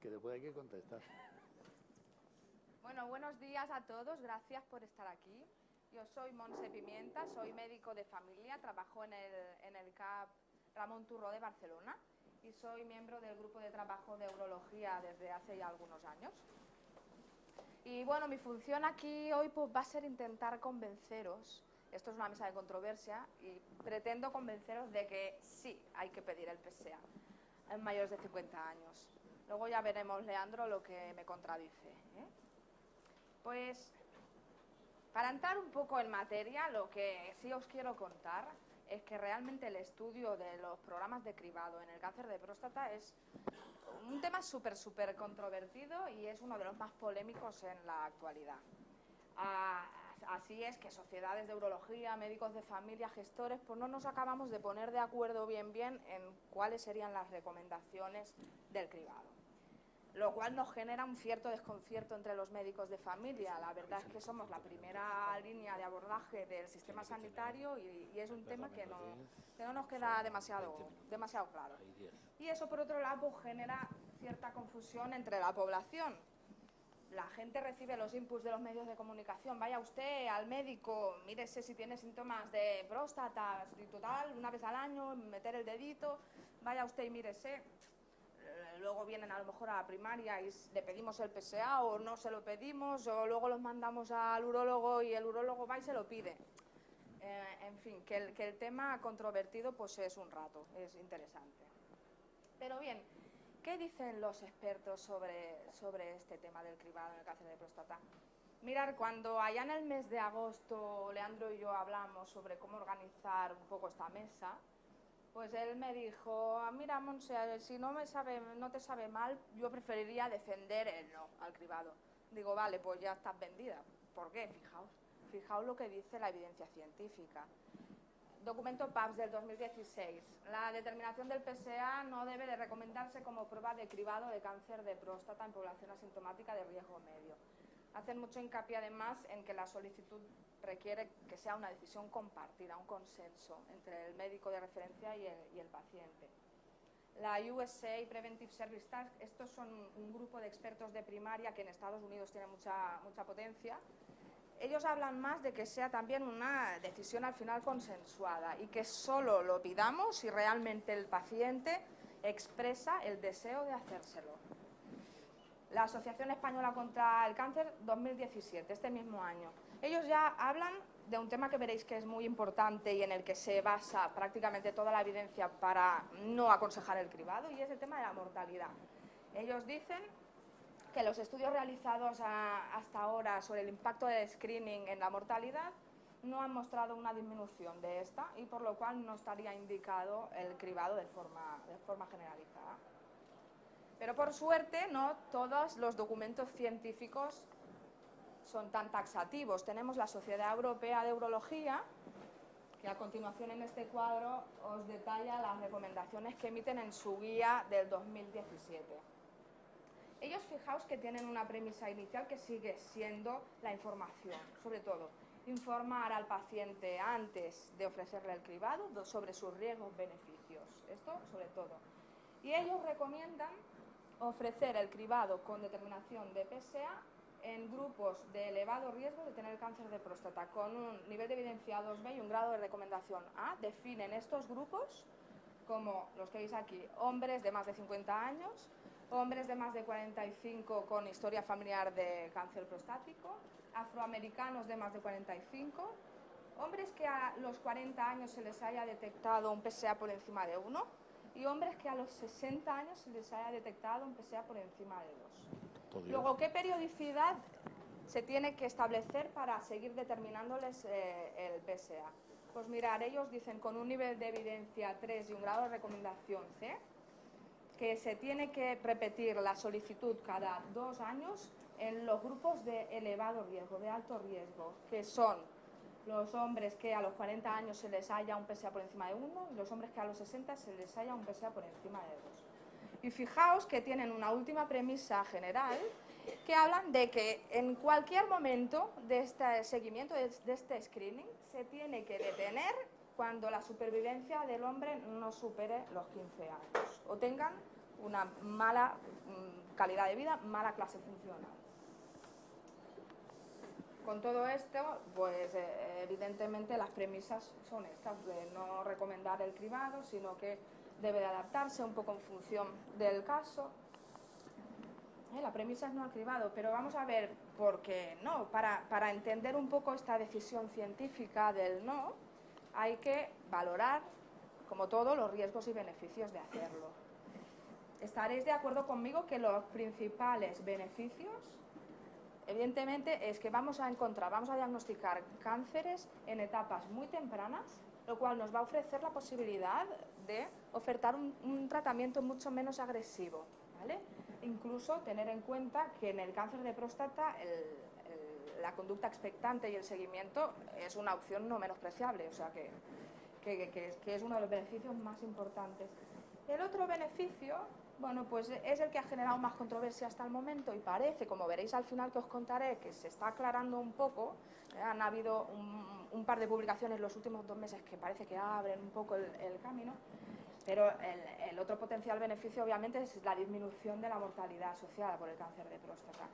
que después hay que contestar. Bueno, buenos días a todos, gracias por estar aquí. Yo soy Montse Pimienta, soy médico de familia, trabajo en el CAP Ramón Turró de Barcelona y soy miembro del grupo de trabajo de urología desde hace ya algunos años. Y bueno, mi función aquí hoy pues, va a ser intentar convenceros, esto es una mesa de controversia, y pretendo convenceros de que sí hay que pedir el PSA en mayores de 50 años. Luego ya veremos, Leandro, lo que me contradice, ¿eh? Pues, para entrar un poco en materia, lo que sí os quiero contar es que realmente el estudio de los programas de cribado en el cáncer de próstata es un tema súper controvertido y es uno de los más polémicos en la actualidad. Así es que sociedades de urología, médicos de familia, gestores, pues no nos acabamos de poner de acuerdo bien en cuáles serían las recomendaciones del cribado. Lo cual nos genera un cierto desconcierto entre los médicos de familia. La verdad es que somos la primera línea de abordaje del sistema sanitario y es un tema que no nos queda demasiado claro. Y eso, por otro lado, genera cierta confusión entre la población. La gente recibe los inputs de los medios de comunicación. Vaya usted al médico, mírese si tiene síntomas de próstata, y total, una vez al año, meter el dedito. Vaya usted y mírese. Luego vienen a lo mejor a la primaria y le pedimos el PSA o no se lo pedimos, o luego los mandamos al urólogo y el urólogo va y se lo pide. En fin, que el tema controvertido pues es un rato, es interesante. Pero bien, ¿qué dicen los expertos sobre este tema del cribado en el cáncer de próstata? Mirar, cuando allá en el mes de agosto Leandro y yo hablamos sobre cómo organizar un poco esta mesa, pues él me dijo, mira, Montse, si no te sabe mal, yo preferiría defender el no al cribado. Digo, vale, pues ya estás vendida. ¿Por qué? Fijaos lo que dice la evidencia científica. Documento PAPS del 2016. La determinación del PSA no debe de recomendarse como prueba de cribado de cáncer de próstata en población asintomática de riesgo medio. Hacen mucho hincapié además en que la solicitud requiere que sea una decisión compartida, un consenso entre el médico de referencia y el paciente. La USA Preventive Service Task, estos son un grupo de expertos de primaria que en Estados Unidos tiene mucha potencia. Ellos hablan más de que sea también una decisión al final consensuada y que solo lo pidamos si realmente el paciente expresa el deseo de hacérselo. La Asociación Española contra el Cáncer 2017, este mismo año. Ellos ya hablan de un tema que veréis que es muy importante y en el que se basa prácticamente toda la evidencia para no aconsejar el cribado, y es el tema de la mortalidad. Ellos dicen que los estudios realizados hasta ahora sobre el impacto del screening en la mortalidad no han mostrado una disminución de esta y por lo cual no estaría indicado el cribado de forma generalizada. Pero por suerte no todos los documentos científicos son tan taxativos. Tenemos la Sociedad Europea de Urología, que a continuación en este cuadro os detalla las recomendaciones que emiten en su guía del 2017. Ellos, fijaos que tienen una premisa inicial que sigue siendo la información, sobre todo informar al paciente antes de ofrecerle el cribado sobre sus riesgos, beneficios, esto sobre todo. Y ellos recomiendan ofrecer el cribado con determinación de PSA en grupos de elevado riesgo de tener cáncer de próstata, con un nivel de evidencia 2B y un grado de recomendación A. Definen estos grupos como los que veis aquí: hombres de más de 50 años, hombres de más de 45 con historia familiar de cáncer prostático, afroamericanos de más de 45, hombres que a los 40 años se les haya detectado un PSA por encima de 1 y hombres que a los 60 años se les haya detectado un PSA por encima de 2. Luego, ¿qué periodicidad se tiene que establecer para seguir determinándoles el PSA? Pues mirar, ellos dicen con un nivel de evidencia 3 y un grado de recomendación C, que se tiene que repetir la solicitud cada 2 años en los grupos de elevado riesgo, de alto riesgo, que son los hombres que a los 40 años se les haya un PSA por encima de 1 y los hombres que a los 60 se les haya un PSA por encima de 2. Y fijaos que tienen una última premisa general que hablan de que en cualquier momento de este seguimiento, de este screening, se tiene que detener cuando la supervivencia del hombre no supere los 15 años o tengan una mala calidad de vida, mala clase funcional. Con todo esto, pues evidentemente las premisas son estas, de no recomendar el cribado, sino que debe de adaptarse un poco en función del caso. La premisa es no al cribado, pero vamos a ver por qué no. Para entender un poco esta decisión científica del no, hay que valorar, como todo, los riesgos y beneficios de hacerlo. Estaréis de acuerdo conmigo que los principales beneficios, evidentemente, es que vamos a diagnosticar cánceres en etapas muy tempranas, lo cual nos va a ofrecer la posibilidad de ofertar un tratamiento mucho menos agresivo, ¿vale? Incluso tener en cuenta que en el cáncer de próstata la conducta expectante y el seguimiento es una opción no menospreciable, o sea que es uno de los beneficios más importantes. El otro beneficio, bueno, pues es el que ha generado más controversia hasta el momento y parece, como veréis al final que os contaré, que se está aclarando un poco. Han habido un par de publicaciones en los últimos 2 meses que parece que abren un poco el camino, pero el otro potencial beneficio obviamente es la disminución de la mortalidad asociada por el cáncer de próstata.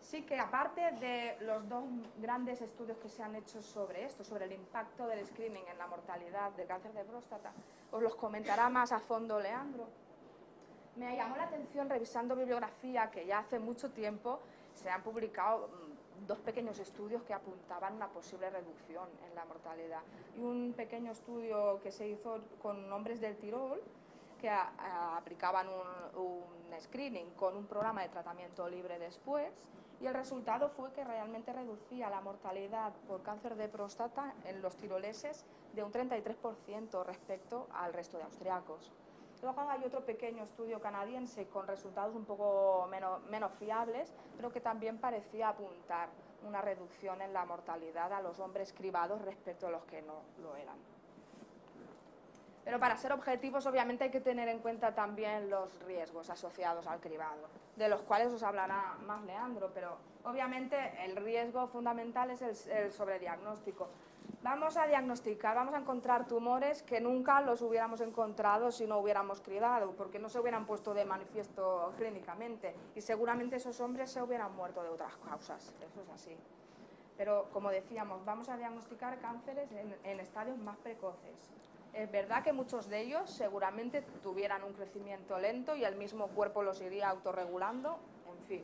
Sí que aparte de los 2 grandes estudios que se han hecho sobre esto, sobre el impacto del screening en la mortalidad del cáncer de próstata, os los comentará más a fondo Leandro. Me llamó la atención revisando bibliografía que ya hace mucho tiempo se han publicado 2 pequeños estudios que apuntaban una posible reducción en la mortalidad. Y un pequeño estudio que se hizo con hombres del Tirol que aplicaban un screening con un programa de tratamiento libre después, y el resultado fue que realmente reducía la mortalidad por cáncer de próstata en los tiroleses de un 33% respecto al resto de austriacos. Luego hay otro pequeño estudio canadiense con resultados un poco menos fiables, pero que también parecía apuntar una reducción en la mortalidad a los hombres cribados respecto a los que no lo eran. Pero para ser objetivos, obviamente hay que tener en cuenta también los riesgos asociados al cribado, de los cuales os hablará más Leandro, pero obviamente el riesgo fundamental es el sobrediagnóstico. Vamos a diagnosticar, vamos a encontrar tumores que nunca los hubiéramos encontrado si no hubiéramos cribado, porque no se hubieran puesto de manifiesto clínicamente y seguramente esos hombres se hubieran muerto de otras causas, eso es así. Pero como decíamos, vamos a diagnosticar cánceres en estadios más precoces. Es verdad que muchos de ellos seguramente tuvieran un crecimiento lento y el mismo cuerpo los iría autorregulando, en fin.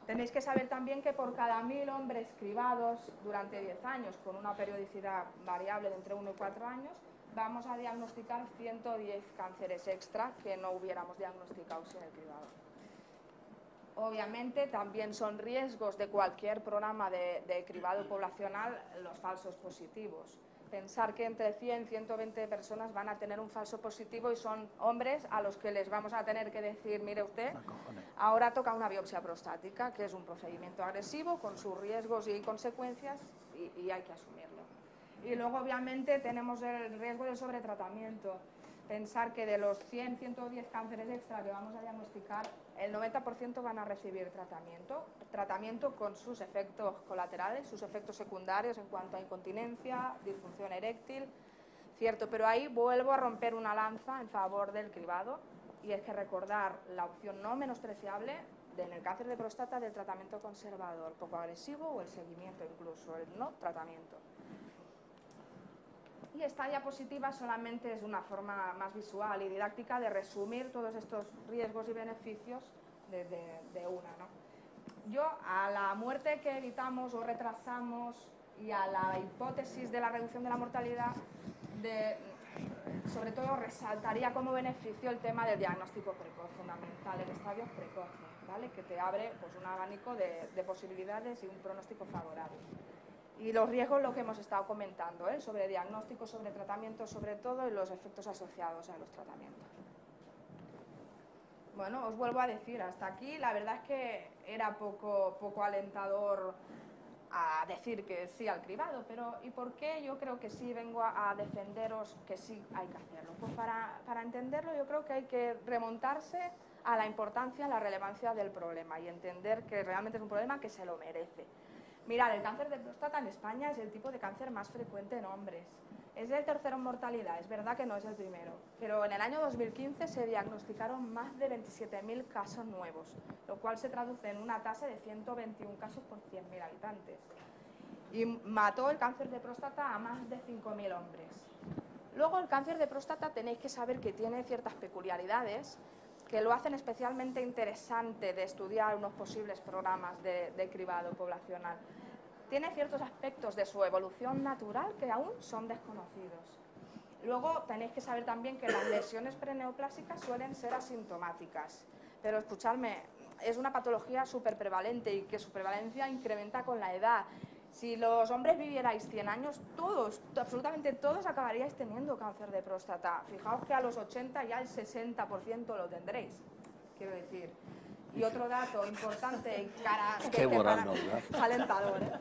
Tenéis que saber también que por cada 1000 hombres cribados durante 10 años, con una periodicidad variable de entre 1 y 4 años, vamos a diagnosticar 110 cánceres extra que no hubiéramos diagnosticado sin el cribado. Obviamente también son riesgos de cualquier programa de cribado poblacional los falsos positivos. Pensar que entre 100 y 120 personas van a tener un falso positivo y son hombres a los que les vamos a tener que decir, mire usted, ahora toca una biopsia prostática, que es un procedimiento agresivo con sus riesgos y consecuencias y hay que asumirlo. Y luego obviamente tenemos el riesgo del sobretratamiento. Pensar que de los 100, 110 cánceres extra que vamos a diagnosticar, el 90% van a recibir tratamiento con sus efectos colaterales, sus efectos secundarios en cuanto a incontinencia, disfunción eréctil, cierto, pero ahí vuelvo a romper una lanza en favor del cribado, y es que recordar la opción no menospreciable en el cáncer de próstata del tratamiento conservador, poco agresivo, o el seguimiento incluso, el no tratamiento. Y esta diapositiva solamente es una forma más visual y didáctica de resumir todos estos riesgos y beneficios de una, ¿no? Yo a la muerte que evitamos o retrasamos y a la hipótesis de la reducción de la mortalidad, sobre todo resaltaría como beneficio el tema del diagnóstico precoz, fundamental en estadios precoces, ¿vale? Que te abre pues, un abanico de posibilidades y un pronóstico favorable. Y los riesgos, lo que hemos estado comentando, sobre diagnóstico, sobre tratamiento, sobre todo, y los efectos asociados a los tratamientos. Bueno, os vuelvo a decir, hasta aquí la verdad es que era poco alentador a decir que sí al cribado, pero ¿y por qué yo creo que sí vengo a defenderos que sí hay que hacerlo? Pues para entenderlo yo creo que hay que remontarse a la importancia, a la relevancia del problema y entender que realmente es un problema que se lo merece. Mirad, el cáncer de próstata en España es el tipo de cáncer más frecuente en hombres. Es el tercero en mortalidad, es verdad que no es el primero, pero en el año 2015 se diagnosticaron más de 27.000 casos nuevos, lo cual se traduce en una tasa de 121 casos por 100.000 habitantes. Y mató el cáncer de próstata a más de 5.000 hombres. Luego, el cáncer de próstata tenéis que saber que tiene ciertas peculiaridades que lo hacen especialmente interesante de estudiar unos posibles programas de cribado poblacional. Tiene ciertos aspectos de su evolución natural que aún son desconocidos. Luego tenéis que saber también que las lesiones preneoplásicas suelen ser asintomáticas, pero escuchadme, es una patología súper prevalente y que su prevalencia incrementa con la edad. Si los hombres vivierais 100 años, todos, absolutamente todos acabaríais teniendo cáncer de próstata. Fijaos que a los 80 ya el 60% lo tendréis, quiero decir. Y otro dato importante, alentador, ¿eh?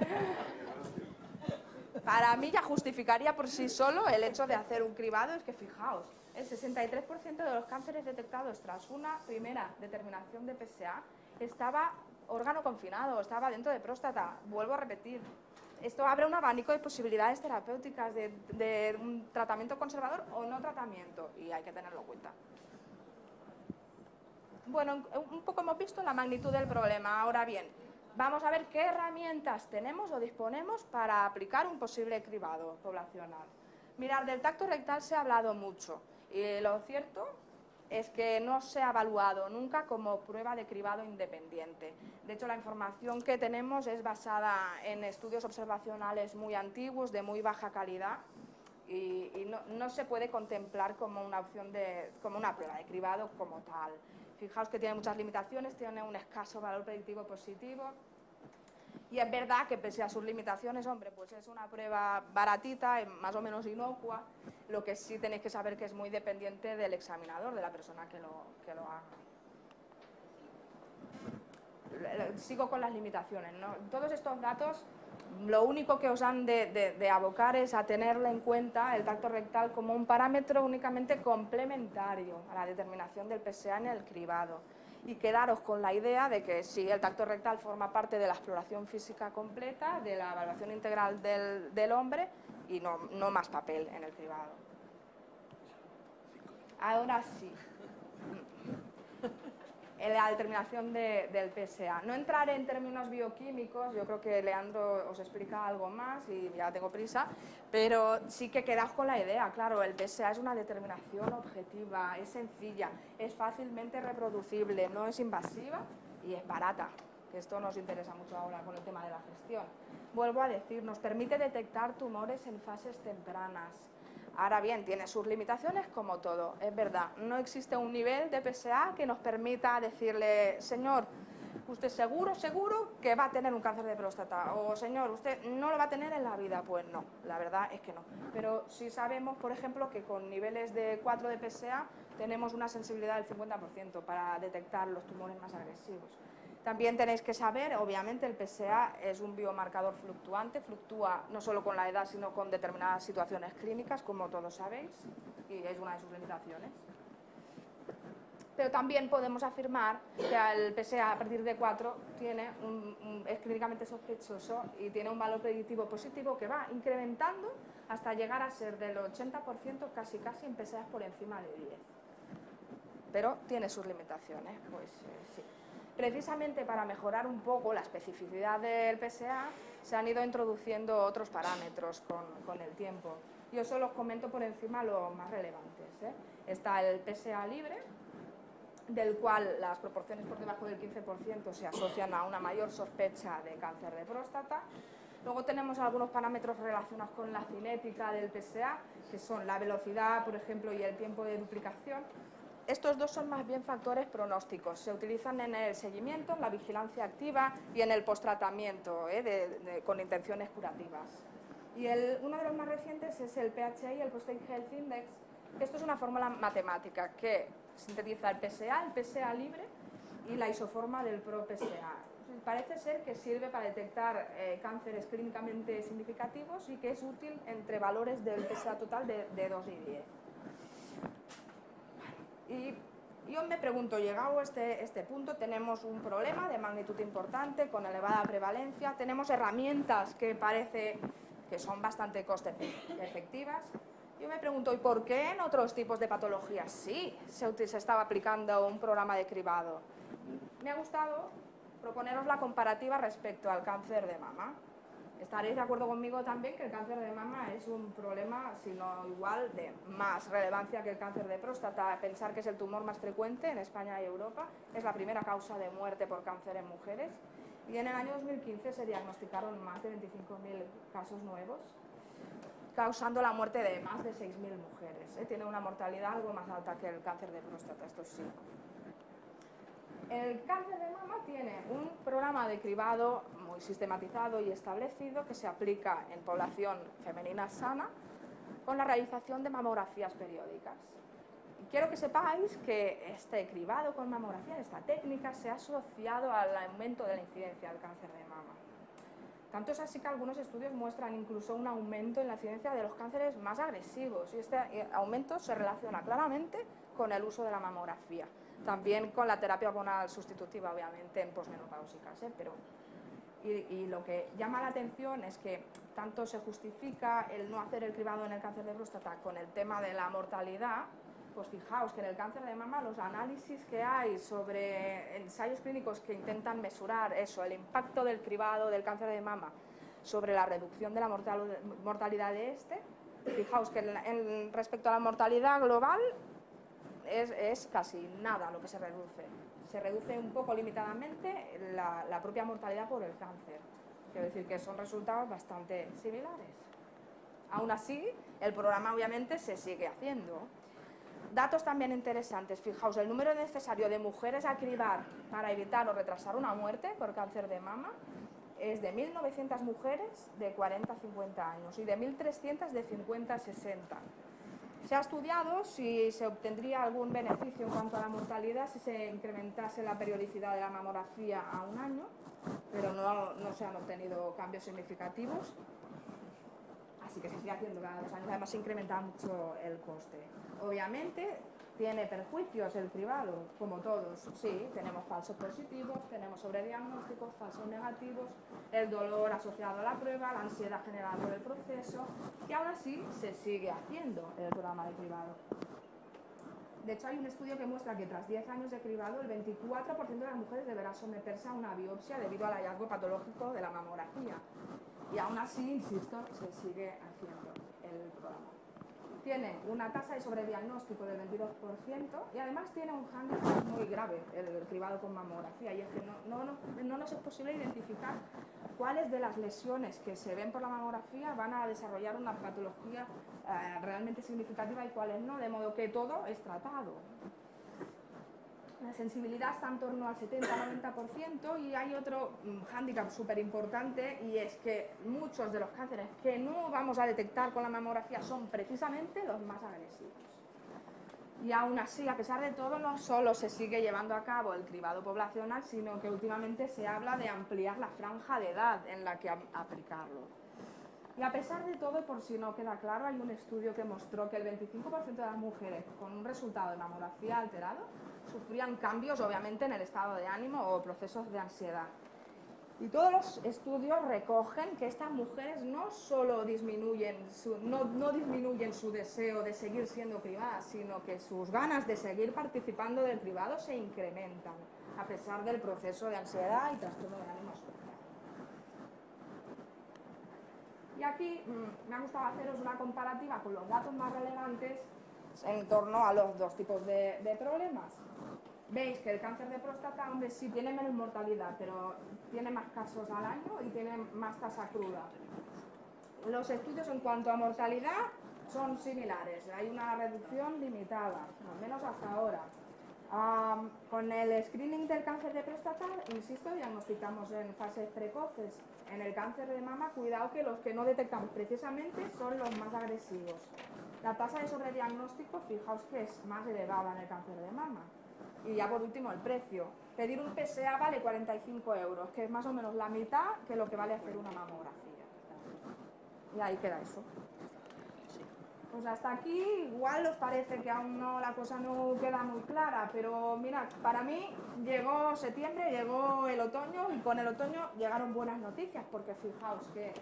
Para mí ya justificaría por sí solo el hecho de hacer un cribado, es que fijaos, el 63% de los cánceres detectados tras una primera determinación de PSA estaba órgano confinado, estaba dentro de próstata. Vuelvo a repetir, esto abre un abanico de posibilidades terapéuticas de un tratamiento conservador o no tratamiento, y hay que tenerlo en cuenta. Bueno, un poco hemos visto la magnitud del problema. Ahora bien, vamos a ver qué herramientas tenemos o disponemos para aplicar un posible cribado poblacional. Mirad, del tacto rectal se ha hablado mucho y lo cierto es que no se ha evaluado nunca como prueba de cribado independiente. De hecho, la información que tenemos es basada en estudios observacionales muy antiguos, de muy baja calidad, y no se puede contemplar como una opción como una prueba de cribado como tal. Fijaos que tiene muchas limitaciones, tiene un escaso valor predictivo positivo. Y es verdad que pese a sus limitaciones, hombre, pues es una prueba baratita, más o menos inocua. Lo que sí tenéis que saber que es muy dependiente del examinador, de la persona que lo haga. Sigo con las limitaciones, ¿no? Todos estos datos, lo único que os han de abocar es a tenerle en cuenta el tacto rectal como un parámetro únicamente complementario a la determinación del PSA en el cribado. Y quedaros con la idea de que sí, el tacto rectal forma parte de la exploración física completa, de la evaluación integral del hombre, y no más papel en el cribado. Ahora sí, la determinación del PSA. No entraré en términos bioquímicos, yo creo que Leandro os explica algo más y ya tengo prisa, pero sí que quedaos con la idea, claro, el PSA es una determinación objetiva, es sencilla, es fácilmente reproducible, no es invasiva y es barata, que esto nos interesa mucho ahora con el tema de la gestión. Vuelvo a decir, nos permite detectar tumores en fases tempranas. Ahora bien, tiene sus limitaciones como todo, es verdad. No existe un nivel de PSA que nos permita decirle, señor, usted seguro que va a tener un cáncer de próstata, o señor, usted no lo va a tener en la vida. Pues no, la verdad es que no. Pero sí sabemos, por ejemplo, que con niveles de 4 de PSA tenemos una sensibilidad del 50% para detectar los tumores más agresivos. También tenéis que saber, obviamente, el PSA es un biomarcador fluctuante, fluctúa no solo con la edad, sino con determinadas situaciones clínicas, como todos sabéis, y es una de sus limitaciones. Pero también podemos afirmar que el PSA a partir de 4 es clínicamente sospechoso y tiene un valor predictivo positivo que va incrementando hasta llegar a ser del 80% casi en PSAs por encima de 10. Pero tiene sus limitaciones, pues sí. Precisamente para mejorar un poco la especificidad del PSA, se han ido introduciendo otros parámetros con el tiempo. Yo solo os comento por encima los más relevantes, ¿eh? Está el PSA libre, del cual las proporciones por debajo del 15% se asocian a una mayor sospecha de cáncer de próstata. Luego tenemos algunos parámetros relacionados con la cinética del PSA, que son la velocidad, por ejemplo, y el tiempo de duplicación. Estos dos son más bien factores pronósticos. Se utilizan en el seguimiento, en la vigilancia activa y en el posttratamiento, con intenciones curativas. Y uno de los más recientes es el PHI, el Prostate Health Index. Esto es una fórmula matemática que sintetiza el PSA libre y la isoforma del ProPSA. Parece ser que sirve para detectar cánceres clínicamente significativos y que es útil entre valores del PSA total de 2 y 10. Y Y yo me pregunto, llegado a este punto, tenemos un problema de magnitud importante, con elevada prevalencia, tenemos herramientas que parece que son bastante coste efectivas. Yo me pregunto, ¿y por qué en otros tipos de patologías sí se estaba aplicando un programa de cribado? Me ha gustado proponeros la comparativa respecto al cáncer de mama. Estaréis de acuerdo conmigo también que el cáncer de mama es un problema, si no igual, de más relevancia que el cáncer de próstata. Pensar que es el tumor más frecuente en España y Europa, es la primera causa de muerte por cáncer en mujeres. Y en el año 2015 se diagnosticaron más de 25.000 casos nuevos, causando la muerte de más de 6.000 mujeres. Tiene una mortalidad algo más alta que el cáncer de próstata, esto sí. El cáncer de mama tiene un programa de cribado muy sistematizado y establecido que se aplica en población femenina sana con la realización de mamografías periódicas. Y quiero que sepáis que este cribado con mamografía, esta técnica, se ha asociado al aumento de la incidencia del cáncer de mama. Tanto es así que algunos estudios muestran incluso un aumento en la incidencia de los cánceres más agresivos, y este aumento se relaciona claramente con el uso de la mamografía. También con la terapia hormonal sustitutiva, obviamente, en posmenopáusicas, pero y lo que llama la atención es que tanto se justifica el no hacer el cribado en el cáncer de próstata con el tema de la mortalidad. Pues fijaos que en el cáncer de mama los análisis que hay sobre ensayos clínicos que intentan mesurar eso, el impacto del cribado del cáncer de mama sobre la reducción de la mortalidad de fijaos que respecto a la mortalidad global es casi nada lo que se reduce. Se reduce un poco limitadamente la propia mortalidad por el cáncer. Quiero decir que son resultados bastante similares. Aún así, el programa obviamente se sigue haciendo. Datos también interesantes. Fijaos, el número necesario de mujeres a cribar para evitar o retrasar una muerte por cáncer de mama es de 1.900 mujeres de 40 a 50 años y de 1.300 de 50 a 60. Se ha estudiado si se obtendría algún beneficio en cuanto a la mortalidad si se incrementase la periodicidad de la mamografía a un año, pero no se han obtenido cambios significativos, así que se sigue haciendo cada 2 años. Además se incrementa mucho el coste. Obviamente tiene perjuicios el cribado, como todos. Sí, tenemos falsos positivos, tenemos sobrediagnósticos, falsos negativos, el dolor asociado a la prueba, la ansiedad generada por el proceso, y aún así se sigue haciendo el programa de cribado. De hecho, hay un estudio que muestra que tras 10 años de cribado, el 24% de las mujeres deberá someterse a una biopsia debido al hallazgo patológico de la mamografía. Y aún así, insisto, se sigue haciendo el programa. Tiene una tasa de sobrediagnóstico del 22% y además tiene un hándicap muy grave el cribado con mamografía, y es que no nos es posible identificar cuáles de las lesiones que se ven por la mamografía van a desarrollar una patología realmente significativa y cuáles no, de modo que todo es tratado. La sensibilidad está en torno al 70-90% y hay otro hándicap súper importante, y es que muchos de los cánceres que no vamos a detectar con la mamografía son precisamente los más agresivos. Y aún así, a pesar de todo, no solo se sigue llevando a cabo el cribado poblacional, sino que últimamente se habla de ampliar la franja de edad en la que aplicarlo. Y a pesar de todo, por si no queda claro, hay un estudio que mostró que el 25% de las mujeres con un resultado de mamografía alterado sufrían cambios, obviamente, en el estado de ánimo o procesos de ansiedad. Y todos los estudios recogen que estas mujeres no solo disminuyen su deseo de seguir siendo cribadas, sino que sus ganas de seguir participando del cribado se incrementan, a pesar del proceso de ansiedad y trastorno de ánimo asociado. Y aquí me ha gustado haceros una comparativa con los datos más relevantes en torno a los dos tipos de problemas. Veis que el cáncer de próstata, hombre, sí tiene menos mortalidad, pero tiene más casos al año y tiene más tasa cruda. Los estudios en cuanto a mortalidad son similares, hay una reducción limitada, al menos hasta ahora. Con el screening del cáncer de próstata, insisto, diagnosticamos en fases precoces. En el cáncer de mama, cuidado que los que no detectamos precisamente son los más agresivos. La tasa de sobrediagnóstico, fijaos que es más elevada en el cáncer de mama. Y ya por último, el precio. Pedir un PSA vale 45 €, que es más o menos la mitad que lo que vale hacer una mamografía. Y ahí queda eso. Pues hasta aquí igual os parece que aún no, la cosa no queda muy clara, pero mirad, para mí llegó septiembre, llegó el otoño y con el otoño llegaron buenas noticias, porque fijaos que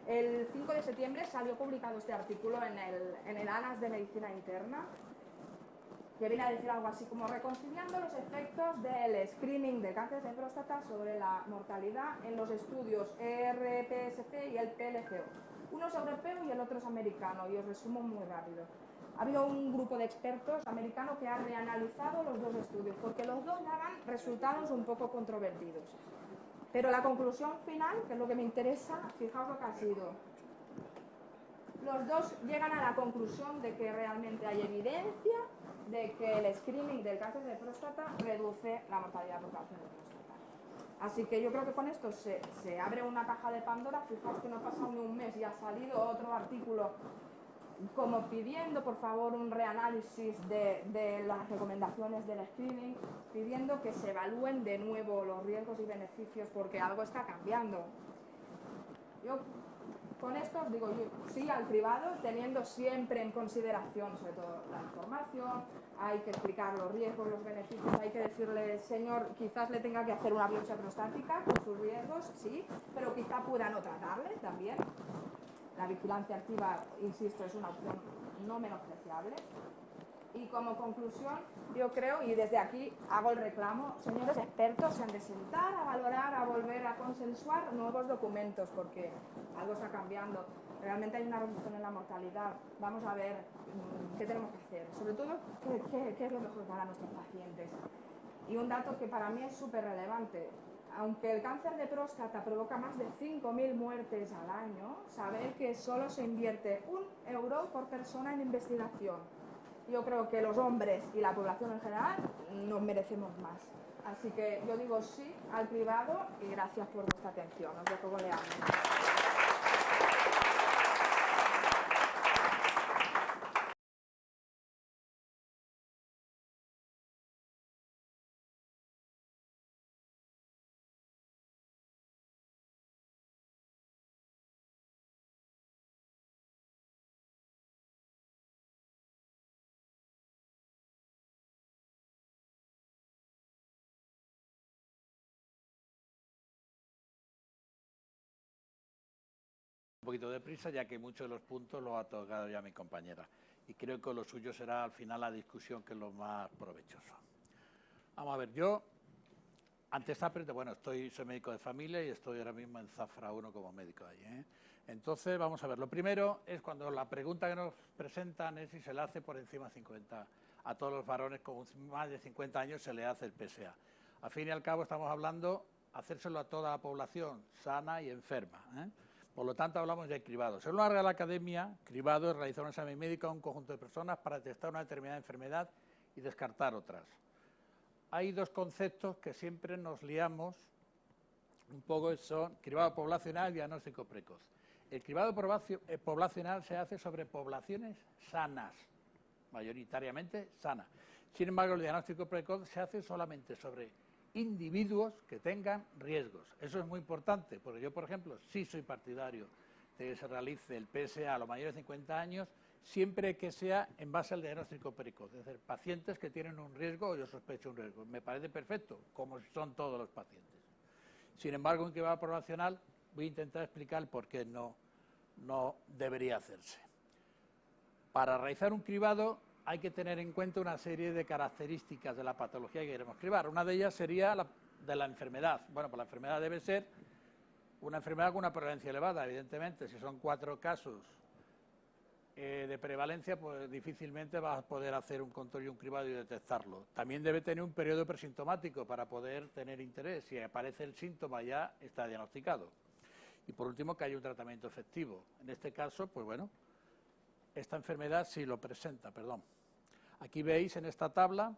el 5 de septiembre salió publicado este artículo en el ANAS de Medicina Interna, que viene a decir algo así como reconciliando los efectos del screening de cáncer de próstata sobre la mortalidad en los estudios ERPSC y el PLCO. Uno es europeo y el otro es americano, y os resumo muy rápido. Ha habido un grupo de expertos americanos que ha reanalizado los dos estudios, porque los dos daban resultados un poco controvertidos. Pero la conclusión final, que es lo que me interesa, fijaos lo que ha sido. Los dos llegan a la conclusión de que realmente hay evidencia de que el screening del cáncer de próstata reduce la mortalidad por cáncer de próstata. Así que yo creo que con esto se abre una caja de Pandora. Fijaos que no ha pasado ni un mes y ha salido otro artículo como pidiendo por favor un reanálisis de las recomendaciones del screening, pidiendo que se evalúen de nuevo los riesgos y beneficios porque algo está cambiando. Yo con esto os digo sí al cribado, teniendo siempre en consideración sobre todo la información, hay que explicar los riesgos, los beneficios, hay que decirle, señor, quizás le tenga que hacer una biopsia prostática con sus riesgos, sí, pero quizá pueda no tratarle también. La vigilancia activa, insisto, es una opción no menospreciable. Y como conclusión, yo creo, y desde aquí hago el reclamo, señores expertos, se han de sentar a valorar, a volver a consensuar nuevos documentos, porque algo está cambiando. Realmente hay una reducción en la mortalidad. Vamos a ver qué tenemos que hacer. Sobre todo, qué es lo mejor para nuestros pacientes. Y un dato que para mí es súper relevante. Aunque el cáncer de próstata provoca más de 5.000 muertes al año, saber que solo se invierte 1 euro por persona en investigación. Yo creo que los hombres y la población en general nos merecemos más. Así que yo digo sí al cribado y gracias por vuestra atención. Os dejo con Leandro. Un poquito de prisa, ya que muchos de los puntos los ha tocado ya mi compañera. Y creo que lo suyo será al final la discusión, que es lo más provechoso. Vamos a ver, yo, ante esta pregunta, bueno, soy médico de familia y estoy ahora mismo en Zafra 1 como médico ahí, ¿eh? Entonces, vamos a ver, lo primero es cuando la pregunta que nos presentan es si se le hace por encima de 50. A todos los varones con más de 50 años se le hace el PSA. Al fin y al cabo estamos hablando de hacérselo a toda la población, sana y enferma, ¿eh? Por lo tanto, hablamos de cribado. Según la Real Academia, cribado es realizar un examen médico a un conjunto de personas para detectar una determinada enfermedad y descartar otras. Hay dos conceptos que siempre nos liamos un poco, son cribado poblacional y diagnóstico precoz. El cribado poblacional se hace sobre poblaciones sanas, mayoritariamente sanas. Sin embargo, el diagnóstico precoz se hace solamente sobre individuos que tengan riesgos. Eso es muy importante, porque yo, por ejemplo, sí soy partidario de que se realice el PSA a los mayores de 50 años, siempre que sea en base al diagnóstico precoz, es decir, pacientes que tienen un riesgo o yo sospecho un riesgo. Me parece perfecto, como son todos los pacientes. Sin embargo, en cribado poblacional voy a intentar explicar por qué no debería hacerse. Para realizar un cribado hay que tener en cuenta una serie de características de la patología que queremos cribar. Una de ellas sería la de la enfermedad. Bueno, pues la enfermedad debe ser una enfermedad con una prevalencia elevada, evidentemente. Si son 4 casos de prevalencia, pues difícilmente vas a poder hacer un control y un cribado y detectarlo. También debe tener un periodo presintomático para poder tener interés. Si aparece el síntoma ya está diagnosticado. Y por último, que haya un tratamiento efectivo. En este caso, pues bueno, esta enfermedad sí lo presenta, perdón. Aquí veis en esta tabla,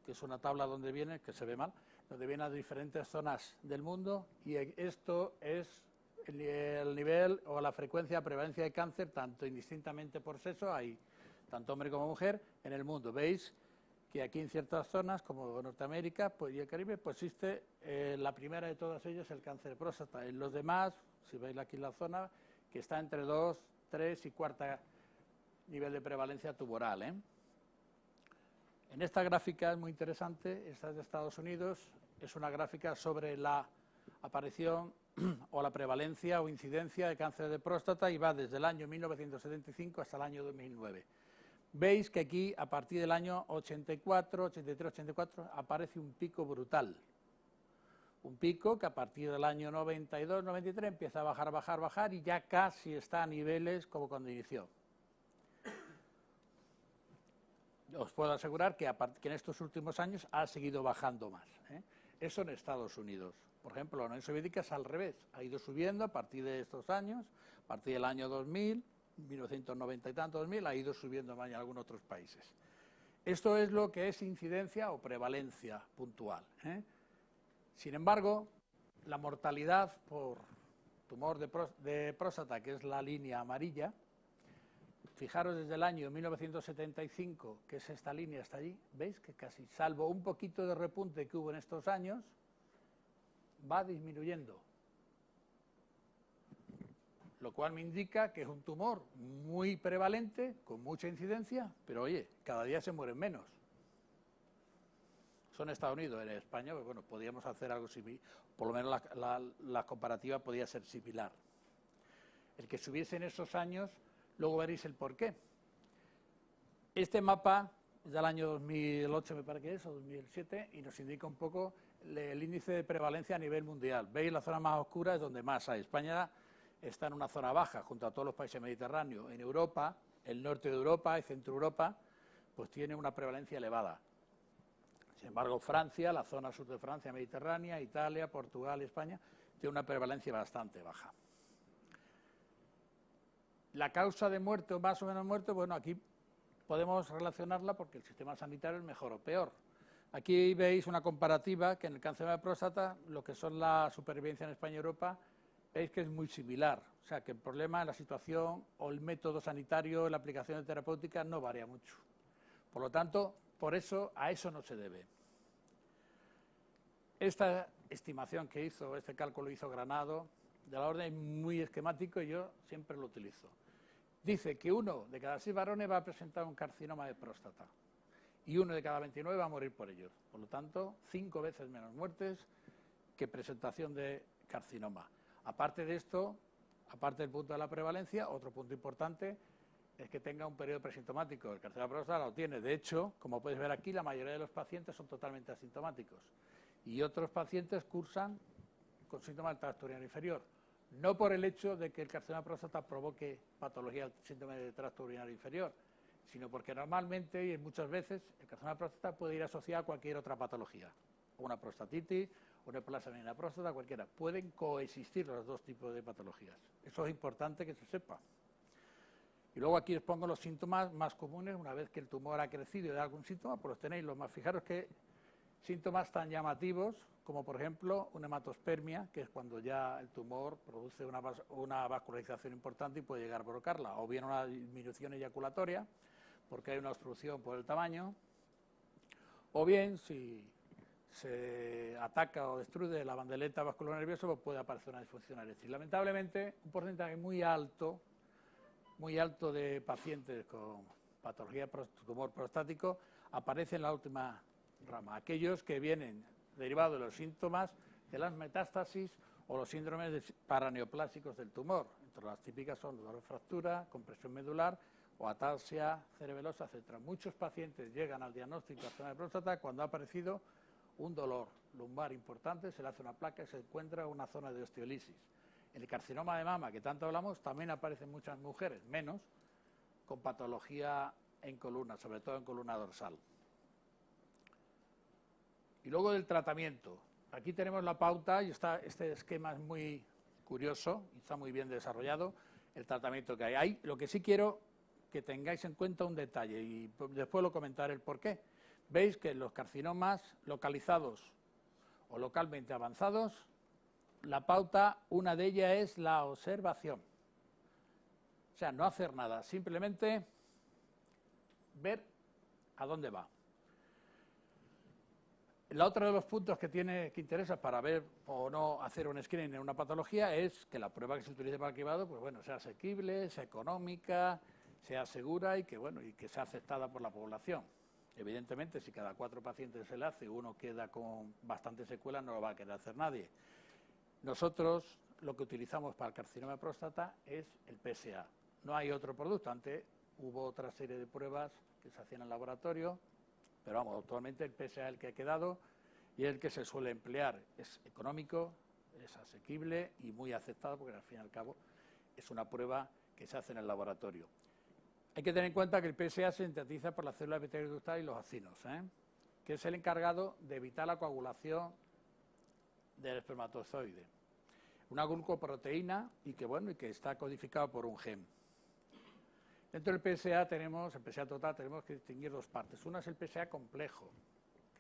que es una tabla donde viene, que se ve mal, donde vienen las diferentes zonas del mundo, y esto es el nivel o la frecuencia de prevalencia de cáncer, tanto indistintamente por sexo, hay tanto hombre como mujer, en el mundo. Veis que aquí en ciertas zonas, como Norteamérica pues, y el Caribe, pues existe la primera de todas ellas, el cáncer de próstata. En los demás, si veis aquí la zona, que está entre 2, 3 y cuarta nivel de prevalencia tumoral, ¿eh? En esta gráfica es muy interesante, esta es de Estados Unidos, es una gráfica sobre la aparición o la prevalencia o incidencia de cáncer de próstata y va desde el año 1975 hasta el año 2009. Veis que aquí, a partir del año 84, 83, 84, aparece un pico brutal. Un pico que a partir del año 92, 93 empieza a bajar, bajar, bajar y ya casi está a niveles como cuando inició. Os puedo asegurar que en estos últimos años ha seguido bajando más, ¿eh? Eso en Estados Unidos. Por ejemplo, la Unión Soviética es al revés, ha ido subiendo a partir de estos años, a partir del año 2000, 1990 y tanto, 2000, ha ido subiendo más en algunos otros países. Esto es lo que es incidencia o prevalencia puntual, ¿eh? Sin embargo, la mortalidad por tumor de próstata, que es la línea amarilla, fijaros desde el año 1975, que es esta línea hasta allí, veis que casi, salvo un poquito de repunte que hubo en estos años, va disminuyendo. Lo cual me indica que es un tumor muy prevalente, con mucha incidencia, pero oye, cada día se mueren menos. Son Estados Unidos, en España, pues bueno, podríamos hacer algo similar, por lo menos la comparativa podía ser similar. El que subiese en esos años, luego veréis el porqué. Este mapa es del año 2008, me parece que es, o 2007, y nos indica un poco el índice de prevalencia a nivel mundial. Veis la zona más oscura es donde más hay. España está en una zona baja, junto a todos los países mediterráneos. En Europa, el norte de Europa y centro Europa, pues tiene una prevalencia elevada. Sin embargo, Francia, la zona sur de Francia, Mediterránea, Italia, Portugal, España, tiene una prevalencia bastante baja. La causa de muerte o más o menos muerte, bueno, aquí podemos relacionarla porque el sistema sanitario es mejor o peor. Aquí veis una comparativa que en el cáncer de próstata, lo que son la supervivencia en España y Europa, veis que es muy similar. O sea, que el problema, la situación o el método sanitario, la aplicación de terapéutica no varía mucho. Por lo tanto, por eso, a eso no se debe. Esta estimación que hizo, este cálculo hizo Granado, de la orden es muy esquemático y yo siempre lo utilizo. Dice que 1 de cada 6 varones va a presentar un carcinoma de próstata y 1 de cada 29 va a morir por ello. Por lo tanto, 5 veces menos muertes que presentación de carcinoma. Aparte de esto, aparte del punto de la prevalencia, otro punto importante es que tenga un periodo presintomático. El carcinoma de próstata lo tiene. De hecho, como podéis ver aquí, la mayoría de los pacientes son totalmente asintomáticos y otros pacientes cursan con síntomas del tracto urinario inferior. No por el hecho de que el carcinoma de próstata provoque patología del síndrome del tracto urinario inferior, sino porque normalmente y muchas veces el carcinoma de próstata puede ir asociado a cualquier otra patología, una prostatitis, una neoplasia benigna de próstata, cualquiera. Pueden coexistir los dos tipos de patologías. Eso es importante que se sepa. Y luego aquí os pongo los síntomas más comunes. Una vez que el tumor ha crecido y da algún síntoma, pues los tenéis los más. Fijaros que síntomas tan llamativos como, por ejemplo, una hematospermia, que es cuando ya el tumor produce una vascularización importante y puede llegar a provocarla, o bien una disminución eyaculatoria, porque hay una obstrucción por el tamaño, o bien, si se ataca o destruye la bandeleta vascular nerviosa, pues puede aparecer una disfunción eréctil. Lamentablemente, un porcentaje muy alto de pacientes con patología de tumor prostático aparece en la última rama, aquellos que vienen derivados de los síntomas de las metástasis o los síndromes paraneoplásicos del tumor. Entre las típicas son dolor de fractura, compresión medular o ataxia cerebelosa, etc. Muchos pacientes llegan al diagnóstico de carcinoma de próstata cuando ha aparecido un dolor lumbar importante, se le hace una placa y se encuentra una zona de osteolisis. En el carcinoma de mama, que tanto hablamos, también aparecen muchas mujeres, menos, con patología en columna, sobre todo en columna dorsal. Y luego del tratamiento. Aquí tenemos la pauta y este esquema es muy curioso y está muy bien desarrollado, el tratamiento que hay. Lo que sí quiero que tengáis en cuenta un detalle y después lo comentaré el porqué. Veis que los carcinomas localizados o localmente avanzados, la pauta, una de ellas es la observación. O sea, no hacer nada, simplemente ver a dónde va. El otro de los puntos que interesa para ver o no hacer un screening en una patología es que la prueba que se utilice para el cribado, pues bueno, sea asequible, sea económica, sea segura y que, bueno, y que sea aceptada por la población. Evidentemente, si cada 4 pacientes se le hace, uno queda con bastantes secuelas, no lo va a querer hacer nadie. Nosotros lo que utilizamos para el carcinoma de próstata es el PSA. No hay otro producto. Antes hubo otra serie de pruebas que se hacían en el laboratorio, pero vamos, actualmente el PSA es el que ha quedado y es el que se suele emplear. Es económico, es asequible y muy aceptado porque al fin y al cabo es una prueba que se hace en el laboratorio. Hay que tener en cuenta que el PSA se sintetiza por la célula epitelio ductal y los acinos, que es el encargado de evitar la coagulación del espermatozoide. Una glucoproteína y que está codificado por un gen. Dentro del PSA tenemos, el PSA total, tenemos que distinguir 2 partes. Una es el PSA complejo,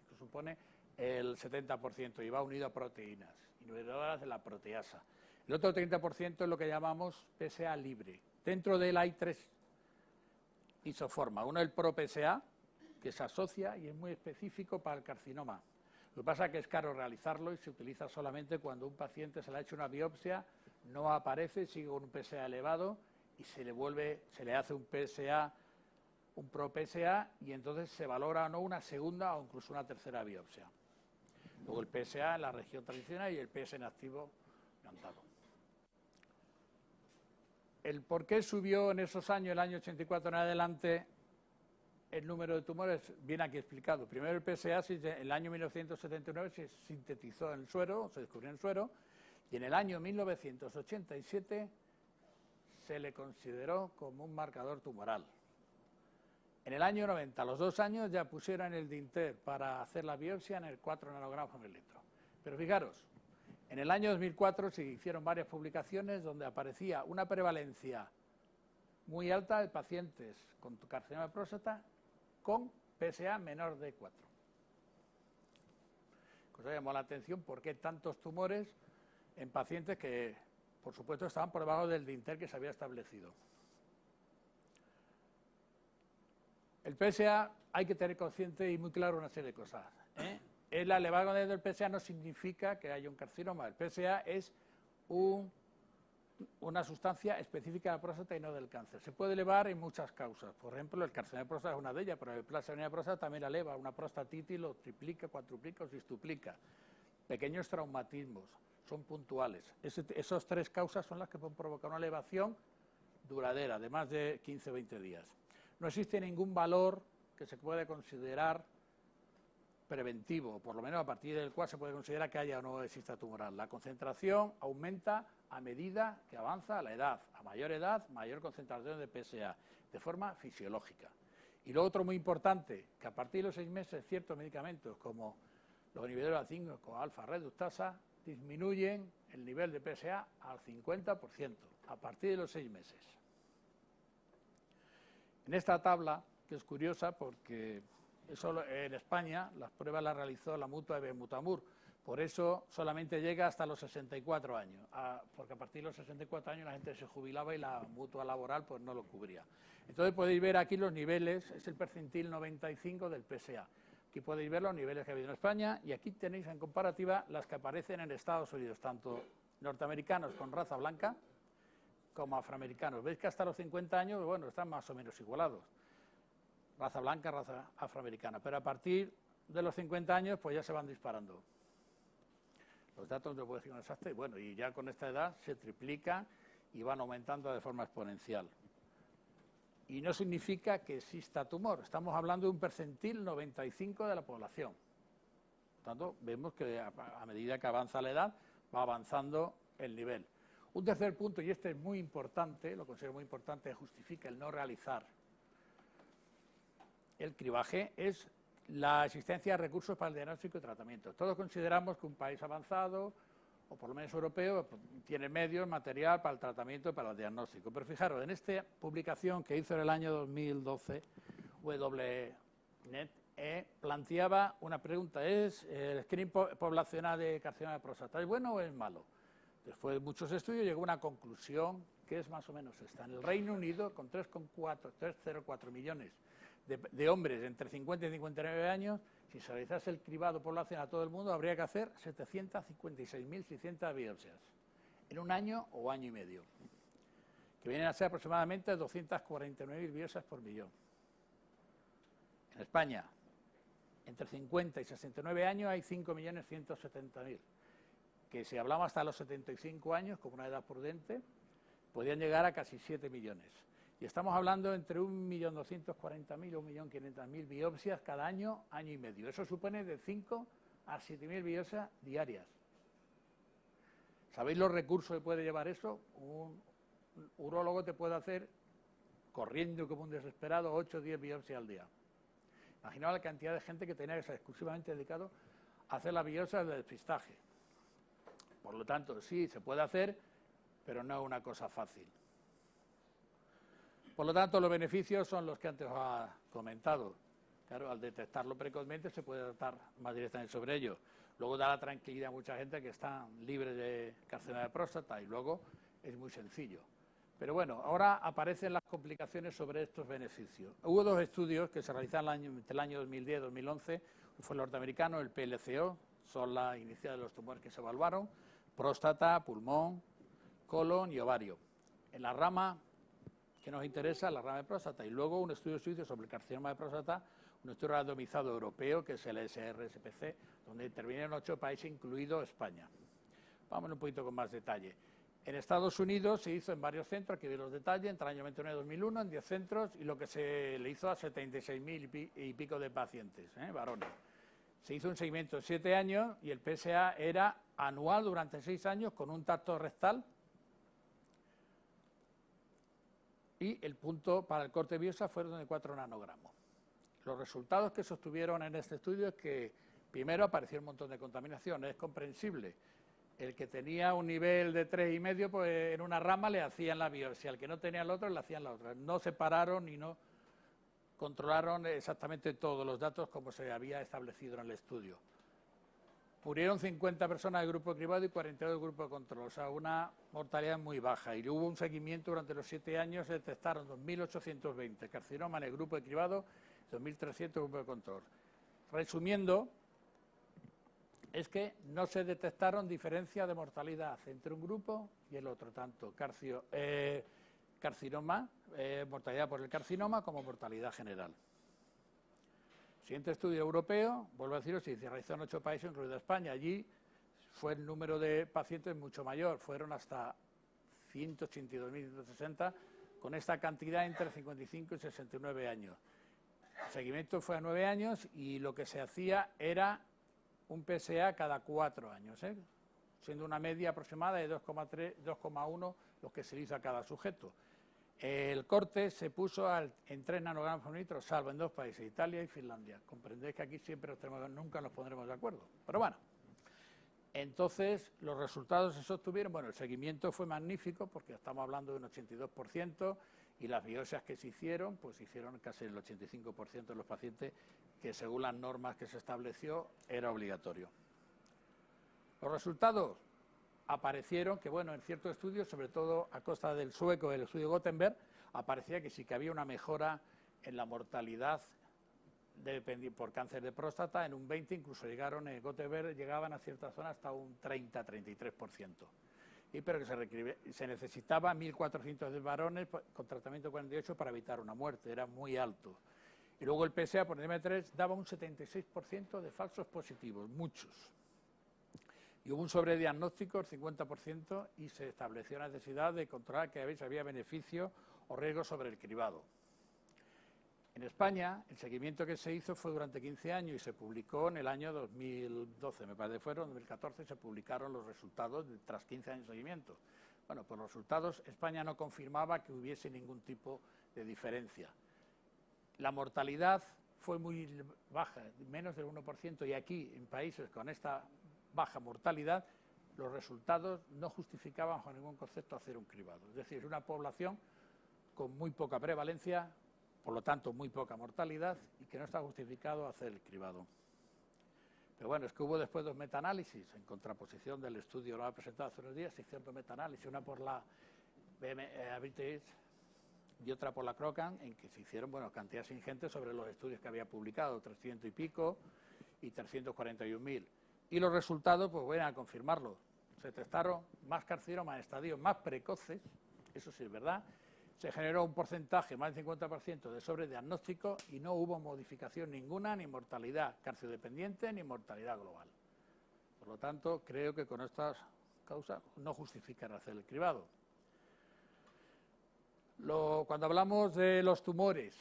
que supone el 70% y va unido a proteínas, inhibidoras de la proteasa. El otro 30% es lo que llamamos PSA libre. Dentro de él hay 3 isoformas. Uno es el pro-PSA, que se asocia y es muy específico para el carcinoma. Lo que pasa es que es caro realizarlo y se utiliza solamente cuando un paciente se le ha hecho una biopsia, no aparece, sigue con un PSA elevado y se le hace un PSA, un pro-PSA y entonces se valora no una segunda o incluso una tercera biopsia. Luego el PSA en la región tradicional y el PSA inactivo cantado. El por qué subió en esos años, el año 84 en adelante, el número de tumores viene aquí explicado. Primero el PSA, en el año 1979 se sintetizó en el suero, se descubrió en el suero, y en el año 1987 se le consideró como un marcador tumoral. En el año 90, a los 2 años, ya pusieron el Dinter para hacer la biopsia en el 4 nanogramos por mililitro. Pero fijaros, en el año 2004 se hicieron varias publicaciones donde aparecía una prevalencia muy alta de pacientes con carcinoma de próstata con PSA menor de 4. Cosa llamó la atención por qué tantos tumores en pacientes que, por supuesto, estaban por debajo del Dinter que se había establecido. El PSA hay que tener consciente y muy claro una serie de cosas. El elevado del PSA no significa que haya un carcinoma. El PSA es una sustancia específica de la próstata y no del cáncer. Se puede elevar en muchas causas. Por ejemplo, el carcinoma de próstata es una de ellas, pero el plasma de próstata también la eleva. Una prostatitis lo triplica, cuatruplica o sextuplica. Pequeños traumatismos son puntuales. Esas 3 causas son las que pueden provocar una elevación duradera de más de 15 o 20 días. No existe ningún valor que se pueda considerar preventivo, por lo menos a partir del cual se puede considerar que haya o no exista tumoral. La concentración aumenta a medida que avanza la edad. A mayor edad, mayor concentración de PSA, de forma fisiológica. Y lo otro muy importante, que a partir de los 6 meses ciertos medicamentos como los inhibidores de 5 alfa reductasa disminuyen el nivel de PSA al 50% a partir de los 6 meses. En esta tabla, que es curiosa porque eso en España las pruebas las realizó la mutua de Mutamur, por eso solamente llega hasta los 64 años, porque a partir de los 64 años la gente se jubilaba y la mutua laboral pues no lo cubría. Entonces podéis ver aquí los niveles, es el percentil 95 del PSA. Aquí podéis ver los niveles que ha habido en España y aquí tenéis en comparativa las que aparecen en Estados Unidos, tanto norteamericanos con raza blanca como afroamericanos. Veis que hasta los 50 años, bueno, están más o menos igualados. Raza blanca, raza afroamericana. Pero a partir de los 50 años, pues ya se van disparando. Los datos no puedo decir con exacto, y bueno, y ya con esta edad se triplican y van aumentando de forma exponencial. Y no significa que exista tumor. Estamos hablando de un percentil 95 de la población. Por tanto, vemos que a medida que avanza la edad, va avanzando el nivel. Un tercer punto, y este es muy importante, lo considero muy importante, justifica el no realizar el cribaje, es la existencia de recursos para el diagnóstico y tratamiento. Todos consideramos que un país avanzado, o por lo menos europeo, tiene medios, material para el tratamiento y para el diagnóstico. Pero fijaros, en esta publicación que hizo en el año 2012, WNET, planteaba una pregunta, ¿es el screening poblacional de carcinoma de próstata es bueno o es malo? Después de muchos estudios llegó a una conclusión que es más o menos esta. En el Reino Unido, con 3,04 millones de hombres entre 50 y 59 años, si se realizase el cribado poblacional a todo el mundo, habría que hacer 756.600 biopsias en un año o año y medio. que vienen a ser aproximadamente 249.000 biopsias por millón. En España, entre 50 y 69 años hay 5.170.000, que si hablamos hasta los 75 años, como una edad prudente, podrían llegar a casi 7 millones. Y estamos hablando entre 1.240.000 o 1.500.000 biopsias cada año, año y medio. Eso supone de 5 a 7.000 biopsias diarias. ¿Sabéis los recursos que puede llevar eso? Un urólogo te puede hacer, corriendo como un desesperado, 8 o 10 biopsias al día. Imaginaos la cantidad de gente que tenía que ser exclusivamente dedicado a hacer la biopsia de despistaje. Por lo tanto, sí, se puede hacer, pero no es una cosa fácil. Por lo tanto, los beneficios son los que antes os ha comentado. Claro, al detectarlo precozmente se puede tratar más directamente sobre ello. Luego da la tranquilidad a mucha gente que están libres de carcinoma de próstata y luego es muy sencillo. Pero bueno, ahora aparecen las complicaciones sobre estos beneficios. Hubo 2 estudios que se realizaron entre el año 2010 y 2011, fue el norteamericano, el PLCO, son las iniciales de los tumores que se evaluaron, próstata, pulmón, colon y ovario. En la rama que nos interesa, la rama de próstata, y luego un estudio suizo sobre el carcinoma de próstata, un estudio randomizado europeo, que es el SRSPC, donde intervinieron 8 países, incluido España. Vamos un poquito con más detalle. En Estados Unidos se hizo en varios centros, aquí veis los detalles, entre el año 99 y 2001, en 10 centros, y lo que se le hizo a 76.000 y pico de pacientes, varones. Se hizo un seguimiento de 7 años y el PSA era anual durante 6 años con un tacto rectal y el punto para el corte de biopsia fueron de 4 nanogramos. Los resultados que se obtuvieron en este estudio es que primero apareció un montón de contaminación, es comprensible. El que tenía un nivel de 3,5, pues en una rama le hacían la biopsia, el que no tenía el otro le hacían la otra. No separaron y no controlaron exactamente todos los datos como se había establecido en el estudio. Murieron 50 personas del grupo de cribado y 42 del grupo de control, o sea, una mortalidad muy baja. Y hubo un seguimiento durante los 7 años, se detectaron 2.820 carcinomas en el grupo de cribado, 2.300 en el grupo de control. Resumiendo, es que no se detectaron diferencias de mortalidad entre un grupo y el otro, tanto carcinoma, mortalidad por el carcinoma como mortalidad general. Siguiente estudio europeo, vuelvo a deciros, se realizó en 8 países, incluido España. Allí fue el número de pacientes mucho mayor, fueron hasta 182.160, con esta cantidad entre 55 y 69 años. El seguimiento fue a 9 años y lo que se hacía era un PSA cada 4 años, siendo una media aproximada de 2,3, 2,1 lo que se hizo a cada sujeto. El corte se puso en 3 nanogramos por litro, salvo en 2 países, Italia y Finlandia. Comprendéis que aquí siempre nunca nos pondremos de acuerdo. Pero bueno, entonces los resultados se sostuvieron. Bueno, el seguimiento fue magnífico porque estamos hablando de un 82% y las biopsias que se hicieron, pues hicieron casi el 85% de los pacientes que según las normas que se estableció era obligatorio. Los resultados aparecieron que, bueno, en ciertos estudios, sobre todo a costa del sueco, del estudio Gothenburg, aparecía que sí que había una mejora en la mortalidad por cáncer de próstata, en un 20, incluso llegaron, en Gothenburg llegaban a ciertas zonas hasta un 30-33%. Pero que se necesitaba 1.400 de varones con tratamiento 48 para evitar una muerte, era muy alto. Y luego el PSA por M3 daba un 76% de falsos positivos, muchos. Y hubo un sobrediagnóstico, el 50%, y se estableció la necesidad de controlar que había beneficio o riesgo sobre el cribado. En España, el seguimiento que se hizo fue durante 15 años y se publicó en el año 2012, me parece que fueron, en 2014 se publicaron los resultados tras 15 años de seguimiento. Bueno, por los resultados, España no confirmaba que hubiese ningún tipo de diferencia. La mortalidad fue muy baja, menos del 1%, y aquí, en países con esta baja mortalidad, los resultados no justificaban bajo ningún concepto hacer un cribado. Es decir, es una población con muy poca prevalencia, por lo tanto muy poca mortalidad, y que no está justificado hacer el cribado. Pero bueno, es que hubo después 2 metaanálisis, en contraposición del estudio que lo ha presentado hace unos días, se hicieron 2 metaanálisis, una por la BMS y otra por la Crocan, en que se hicieron, bueno, cantidades ingentes sobre los estudios que había publicado, 300 y pico y 341.000. Y los resultados, pues bueno, a confirmarlo. Se testaron más carcinomas en estadios más precoces, eso sí es verdad, se generó un porcentaje, más del 50% de sobrediagnóstico y no hubo modificación ninguna, ni mortalidad carciodependiente, ni mortalidad global. Por lo tanto, creo que con estas causas no justifican hacer el cribado. Cuando hablamos de los tumores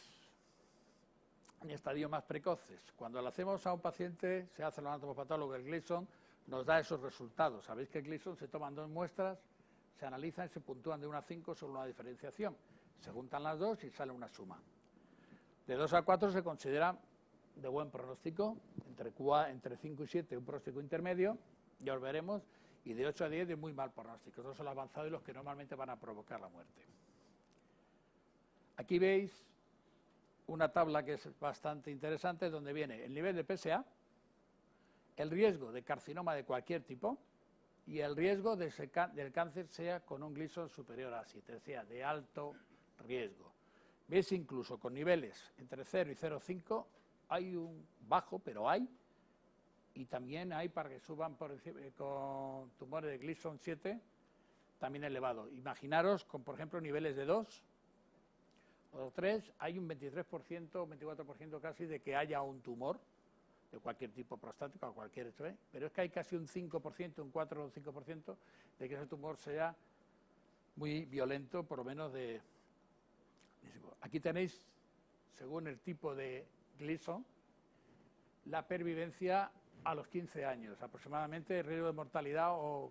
en estadios más precoces, cuando lo hacemos a un paciente, se hace el anatomopatólogo, el Gleason, nos da esos resultados. Sabéis que el Gleason se toman 2 muestras, se analizan y se puntúan de 1 a 5 sobre una diferenciación. Se juntan las dos y sale una suma. De 2 a 4 se considera de buen pronóstico, entre 5 y 7 un pronóstico intermedio, ya os veremos, y de 8 a 10 de muy mal pronóstico. Esos son los avanzados y los que normalmente van a provocar la muerte. Aquí veis una tabla que es bastante interesante, donde viene el nivel de PSA, el riesgo de carcinoma de cualquier tipo y el riesgo del cáncer sea con un Gleason superior a 7, es decir, de alto riesgo. Veis incluso con niveles entre 0 y 0,5 hay un bajo, pero hay, y también hay para que suban por encima, con tumores de Gleason 7 también elevado. Imaginaros con, por ejemplo, niveles de 2 o 3, hay un 23%, 24% casi de que haya un tumor de cualquier tipo prostático o cualquier hecho, pero es que hay casi un 5%, un 4 o un 5% de que ese tumor sea muy violento, por lo menos de... Aquí tenéis, según el tipo de Gleason, la pervivencia a los 15 años, aproximadamente el riesgo de mortalidad o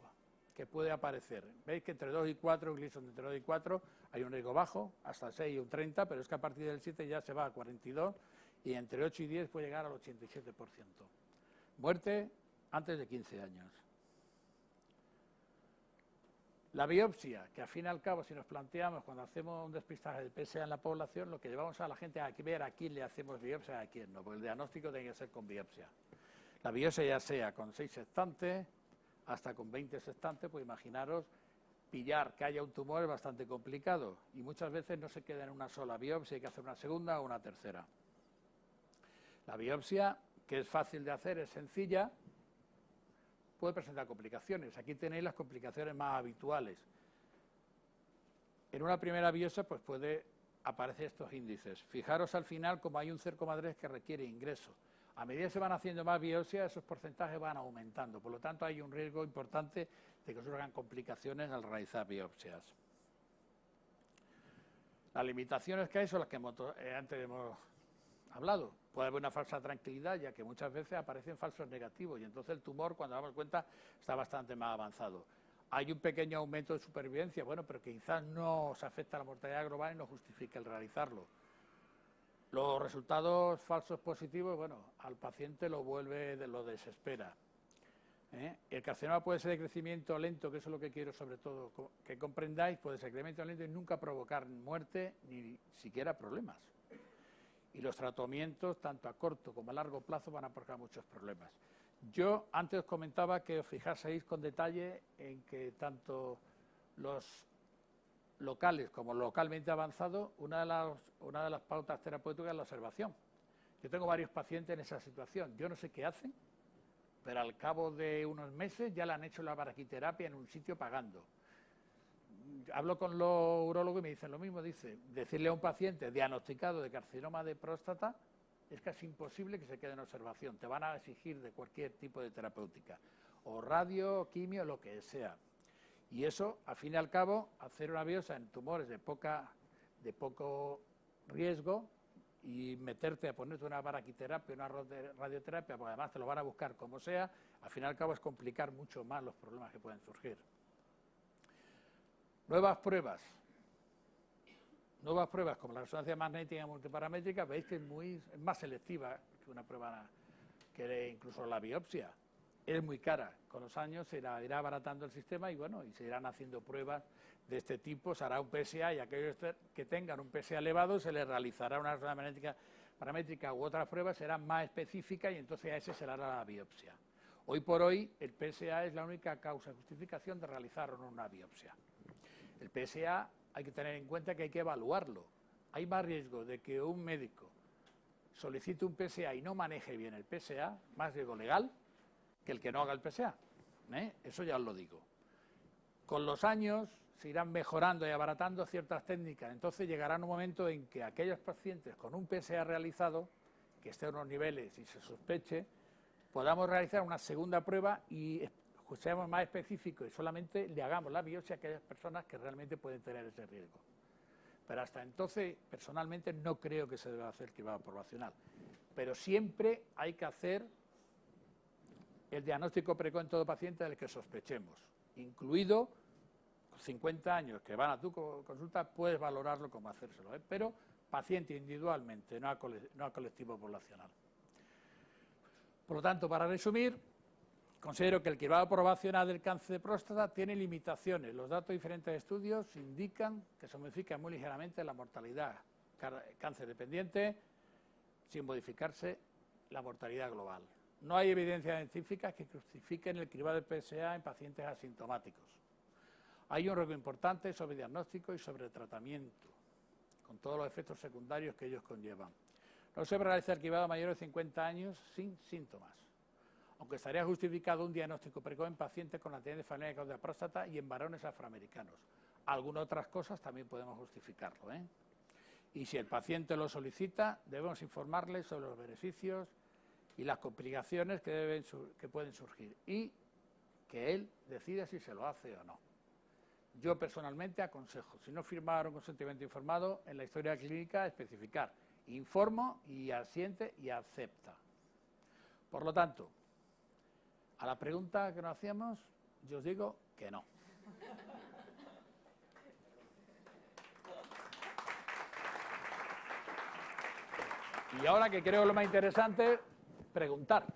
que puede aparecer. Veis que entre 2 y 4, Gleason entre 2 y 4, hay un riesgo bajo, hasta 6 y un 30, pero es que a partir del 7 ya se va a 42, y entre 8 y 10 puede llegar al 87%. Muerte antes de 15 años. La biopsia, que al fin y al cabo, si nos planteamos cuando hacemos un despistaje de PSA en la población, lo que llevamos a la gente a ver a quién le hacemos biopsia y a quién no, porque el diagnóstico tiene que ser con biopsia. La biopsia ya sea con 6 sextantes, hasta con 20 sextantes, pues imaginaros, pillar que haya un tumor es bastante complicado y muchas veces no se queda en una sola biopsia, hay que hacer una segunda o una tercera. La biopsia, que es fácil de hacer, es sencilla, puede presentar complicaciones. Aquí tenéis las complicaciones más habituales. En una primera biopsia pues puede aparecer estos índices. Fijaros al final como hay un 0,3 que requiere ingreso. A medida que se van haciendo más biopsias, esos porcentajes van aumentando. Por lo tanto, hay un riesgo importante de que surjan complicaciones al realizar biopsias. Las limitaciones que hay son las que antes hemos hablado. Puede haber una falsa tranquilidad, ya que muchas veces aparecen falsos negativos y entonces el tumor, cuando damos cuenta, está bastante más avanzado. Hay un pequeño aumento de supervivencia, bueno, pero que quizás no se afecta a la mortalidad global y no justifique el realizarlo. Los resultados falsos positivos, bueno, al paciente lo desespera. El carcinoma puede ser de crecimiento lento, que eso es lo que quiero sobre todo que comprendáis, puede ser crecimiento lento y nunca provocar muerte ni siquiera problemas. Y los tratamientos, tanto a corto como a largo plazo, van a provocar muchos problemas. Yo antes os comentaba que os fijaseis con detalle en que tanto los locales como localmente avanzados, una de las pautas terapéuticas es la observación. Yo tengo varios pacientes en esa situación. Yo no sé qué hacen, pero al cabo de unos meses ya le han hecho la baraquiterapia en un sitio pagando. Hablo con los urólogos y me dicen lo mismo, decirle a un paciente diagnosticado de carcinoma de próstata es casi imposible que se quede en observación, te van a exigir de cualquier tipo de terapéutica, o radio, quimio, lo que sea. Y eso, al fin y al cabo, hacer una biopsia en tumores de poco riesgo y meterte a ponerte una baraquiterapia, una radioterapia, porque además te lo van a buscar como sea, al fin y al cabo es complicar mucho más los problemas que pueden surgir. Nuevas pruebas como la resonancia magnética multiparamétrica, veis que es más selectiva que una prueba que incluso la biopsia. Es muy cara, con los años se irá abaratando el sistema y bueno, y se irán haciendo pruebas de este tipo, se hará un PSA y aquellos que tengan un PSA elevado se les realizará una resonancia magnética paramétrica u otras pruebas, serán más específicas y entonces a ese se le hará la biopsia. Hoy por hoy el PSA es la única causa de justificación de realizar o no una biopsia. El PSA hay que tener en cuenta que hay que evaluarlo. Hay más riesgo de que un médico solicite un PSA y no maneje bien el PSA, más riesgo legal, que el que no haga el PSA. Eso ya os lo digo. Con los años se irán mejorando y abaratando ciertas técnicas. Entonces llegará un momento en que aquellos pacientes con un PSA realizado, que esté en unos niveles y se sospeche, podamos realizar una segunda prueba y seamos más específicos y solamente le hagamos la biopsia a aquellas personas que realmente pueden tener ese riesgo. Pero hasta entonces, personalmente, no creo que se deba hacer cribado poblacional. Pero siempre hay que hacer el diagnóstico precoz en todo paciente del que sospechemos, incluido 50 años que van a tu consulta, puedes valorarlo como hacérselo, pero paciente individualmente, no a colectivo poblacional. Por lo tanto, para resumir, considero que el cribado poblacional del cáncer de próstata tiene limitaciones. Los datos de diferentes estudios indican que se modifica muy ligeramente la mortalidad cáncer dependiente, sin modificarse la mortalidad global. No hay evidencias científicas que justifiquen el cribado de PSA en pacientes asintomáticos. Hay un riesgo importante sobre diagnóstico y sobre tratamiento, con todos los efectos secundarios que ellos conllevan. No se puede realizar cribado a mayores de 50 años sin síntomas, aunque estaría justificado un diagnóstico precoz en pacientes con antecedentes familiares de próstata y en varones afroamericanos. Algunas otras cosas también podemos justificarlo, Y si el paciente lo solicita, debemos informarle sobre los beneficios y las complicaciones que pueden surgir y que él decida si se lo hace o no. Yo personalmente aconsejo, si no firmaron consentimiento informado, en la historia clínica especificar informo y asiente y acepta. Por lo tanto, a la pregunta que nos hacíamos, yo os digo que no. Y ahora, que creo lo más interesante, preguntar.